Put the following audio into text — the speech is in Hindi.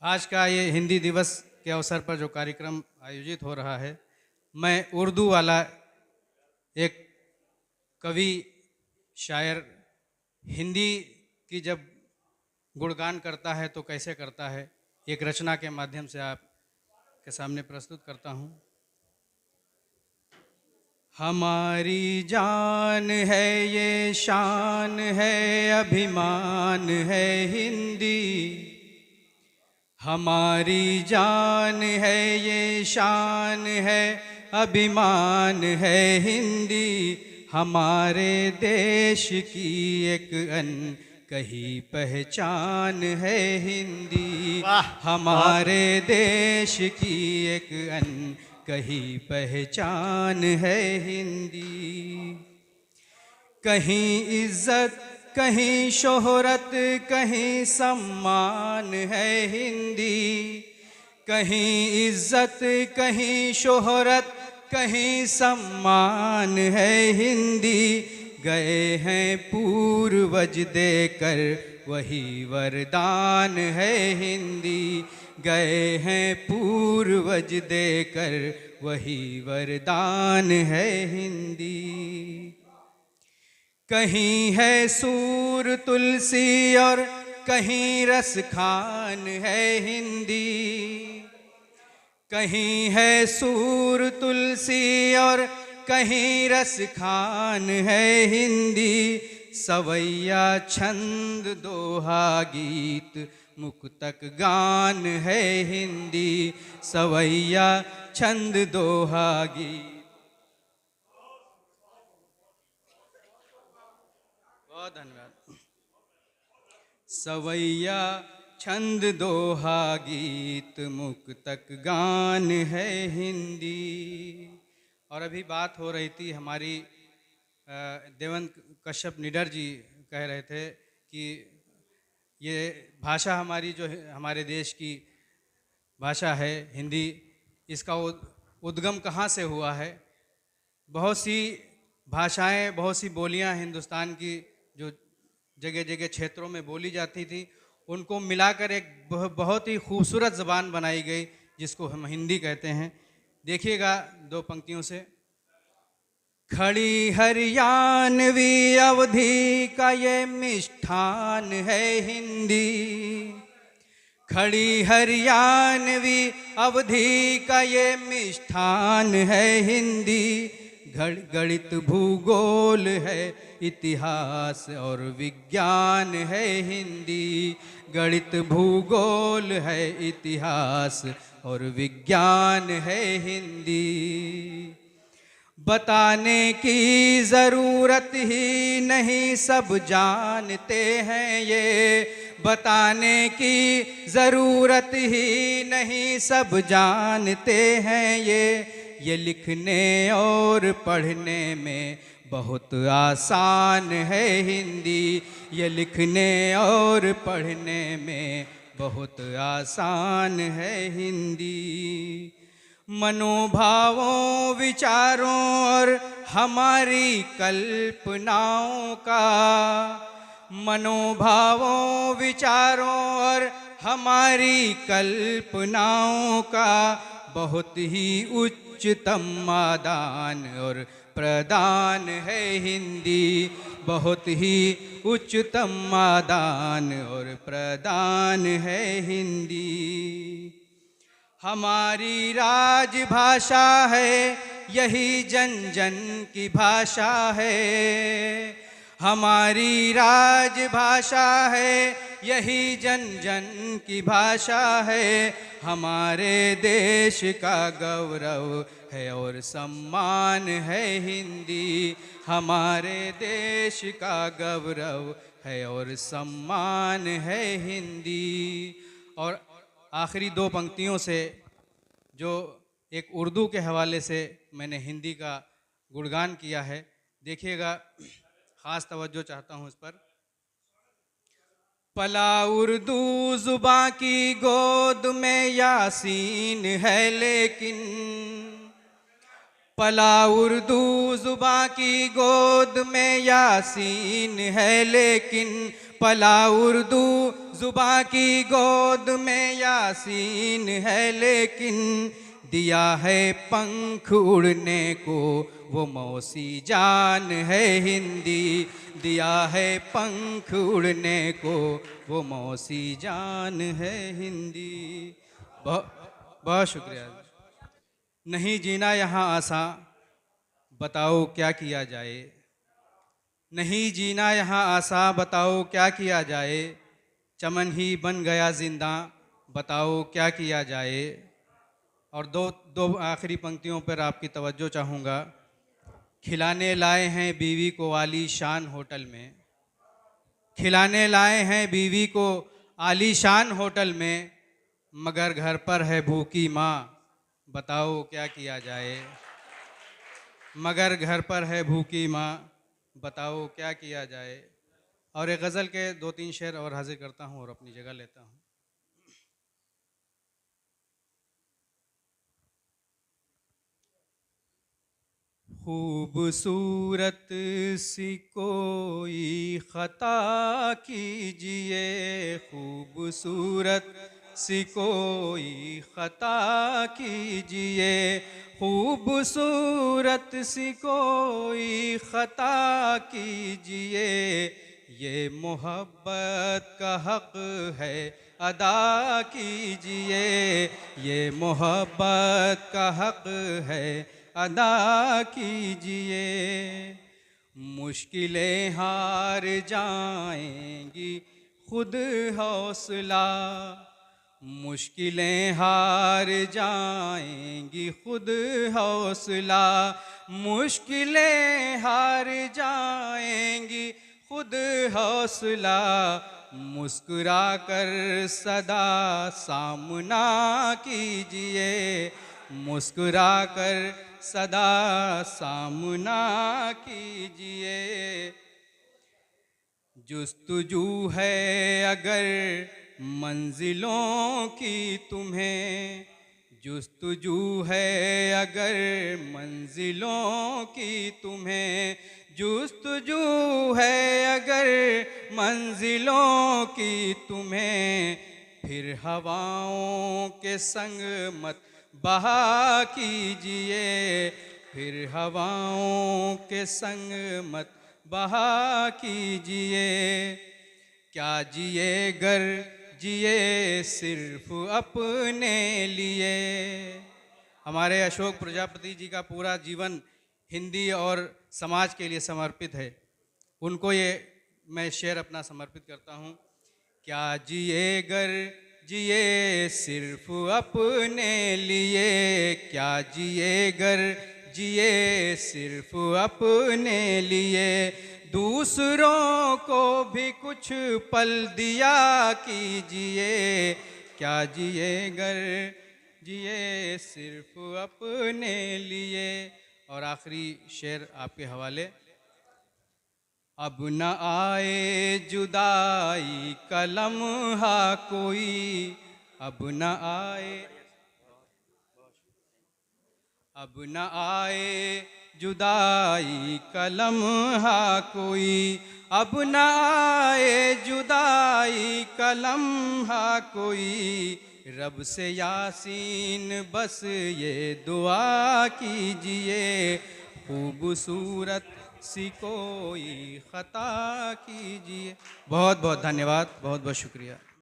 आज का ये हिंदी दिवस के अवसर पर जो कार्यक्रम आयोजित हो रहा है, मैं उर्दू वाला एक कवि शायर हिंदी की जब गुणगान करता है तो कैसे करता है, एक रचना के माध्यम से आपके सामने प्रस्तुत करता हूँ। हमारी जान है ये शान है अभिमान है हिंदी, हमारी जान है ये शान है अभिमान है हिंदी, हमारे देश की एक कही पहचान है हिंदी, हमारे देश की एक कही पहचान है हिंदी। कहीं इज्जत कहीं शोहरत कहीं सम्मान है हिंदी, कहीं इज्जत कहीं शोहरत कहीं सम्मान है हिंदी, गए हैं पूर्वज देकर वही वरदान है हिंदी, गए हैं पूर्वज देकर वही वरदान है हिंदी। कहीं है सूर तुलसी और कहीं रस खान है हिंदी, कहीं है सूर तुलसी और कहीं रस खान है हिंदी, सवैया छंद दोहा गीत मुक्तक गान है हिंदी, सवैया छंद दोहा गीत। बहुत धन्यवाद। सवैया छंद दोहा गीत मुक्तक गान है हिंदी। और अभी बात हो रही थी, हमारी देवंत कश्यप निडर जी कह रहे थे कि ये भाषा हमारी जो हमारे देश की भाषा है हिंदी, इसका उद्गम कहाँ से हुआ है। बहुत सी भाषाएं, बहुत सी बोलियां हिंदुस्तान की जो जगह जगह क्षेत्रों में बोली जाती थी, उनको मिलाकर एक बहुत ही खूबसूरत ज़बान बनाई गई जिसको हम हिंदी कहते हैं। देखिएगा दो पंक्तियों से। खड़ी हरियाणवी अवधि का ये मिष्ठान है हिंदी, खड़ी हरियाणवी अवधि का ये मिष्ठान है हिंदी, गणित भूगोल है इतिहास और विज्ञान है हिंदी, गणित भूगोल है इतिहास और विज्ञान है हिंदी। बताने की ज़रूरत ही नहीं सब जानते हैं ये, बताने की ज़रूरत ही नहीं सब जानते हैं ये लिखने और पढ़ने में बहुत आसान है हिंदी, ये लिखने और पढ़ने में बहुत आसान है हिंदी। मनोभावों विचारों और हमारी कल्पनाओं का, मनोभावों विचारों और हमारी कल्पनाओं का बहुत ही उच्चतम आदान और प्रदान है हिंदी, बहुत ही उच्चतम आदान और प्रदान है हिंदी। हमारी राजभाषा है यही जन जन की भाषा है, हमारी राजभाषा है यही जन जन की भाषा है, हमारे देश का गौरव है और सम्मान है हिंदी, हमारे देश का गौरव है और सम्मान है हिंदी। और आखिरी दो पंक्तियों से जो एक उर्दू के हवाले से मैंने हिंदी का गुणगान किया है, देखिएगा, ख़ास तवज्जो चाहता हूँ इस पर। पला उर्दू ज़ुबां की गोद में यासीन है लेकिन, पला उर्दू ज़ुबां की गोद में यासीन है लेकिन, पला उर्दू जुबां की गोद में यासीन है, लेकिन दिया है पंख उड़ने को वो मौसी जान है हिंदी। दिया है पंख उड़ने को वो मौसी जान है हिंदी। बहुत शुक्रिया। नहीं जीना यहाँ आसान, बताओ क्या किया जाए। नहीं जीना यहाँ आसान, बताओ क्या किया जाए। चमन ही बन गया जिंदा, बताओ क्या किया जाए। और दो आखिरी पंक्तियों पर आपकी तवज्जो चाहूँगा। खिलाने लाए हैं बीवी को आलीशान होटल में, खिलाने लाए हैं बीवी को आलीशान होटल में, मगर घर पर है भूखी माँ, बताओ क्या किया जाए। मगर घर पर है भूखी माँ, बताओ क्या किया जाए। और एक गज़ल के 2-3 शेर और हाजिर करता हूँ और अपनी जगह लेता हूँ। खूबसूरत सी कोई ख़ता कीजिए, खूबसूरत सी कोई ख़ता कीजिए, खूबसूरत सी कोई ख़ता कीजिए। ये मोहब्बत का हक़ है अदा कीजिए, ये मोहब्बत का हक़ है अदा कीजिए। मुश्किलें हार जाएंगी खुद हौसला, मुश्किलें हार जाएंगी खुद हौसला, मुश्किलें हार जाएंगी खुद हौसला। मुस्कुरा कर सदा सामना कीजिए, मुस्कुरा कर सदा सामना कीजिए। जुस्तजू है अगर मंजिलों की तुम्हें, जुस्तजू है अगर मंजिलों की तुम्हें, जुस्तजू है अगर मंजिलों की तुम्हें, फिर हवाओं के संग मत बहा कीजिए, फिर हवाओं के संग मत बहा कीजिए। क्या जिए गर जिए सिर्फ अपने लिए। हमारे अशोक प्रजापति जी का पूरा जीवन हिंदी और समाज के लिए समर्पित है। उनको ये मैं शेर अपना समर्पित करता हूँ। क्या जिए गर जिए सिर्फ अपने लिए, क्या जिए गर जिए सिर्फ अपने लिए, दूसरों को भी कुछ पल दिया कीजिए। क्या जिए गर जिए सिर्फ अपने लिए। और आखिरी शेर आपके हवाले। अब न आए जुदाई का लम्हा कोई, अब न आए, अब न आए जुदाई का लम्हा कोई, अब न आए जुदाई का लम्हा कोई। रब से यासीन बस ये दुआ कीजिए, खूबसूरत सी कोई ख़ता कीजिए। बहुत बहुत धन्यवाद, बहुत बहुत शुक्रिया।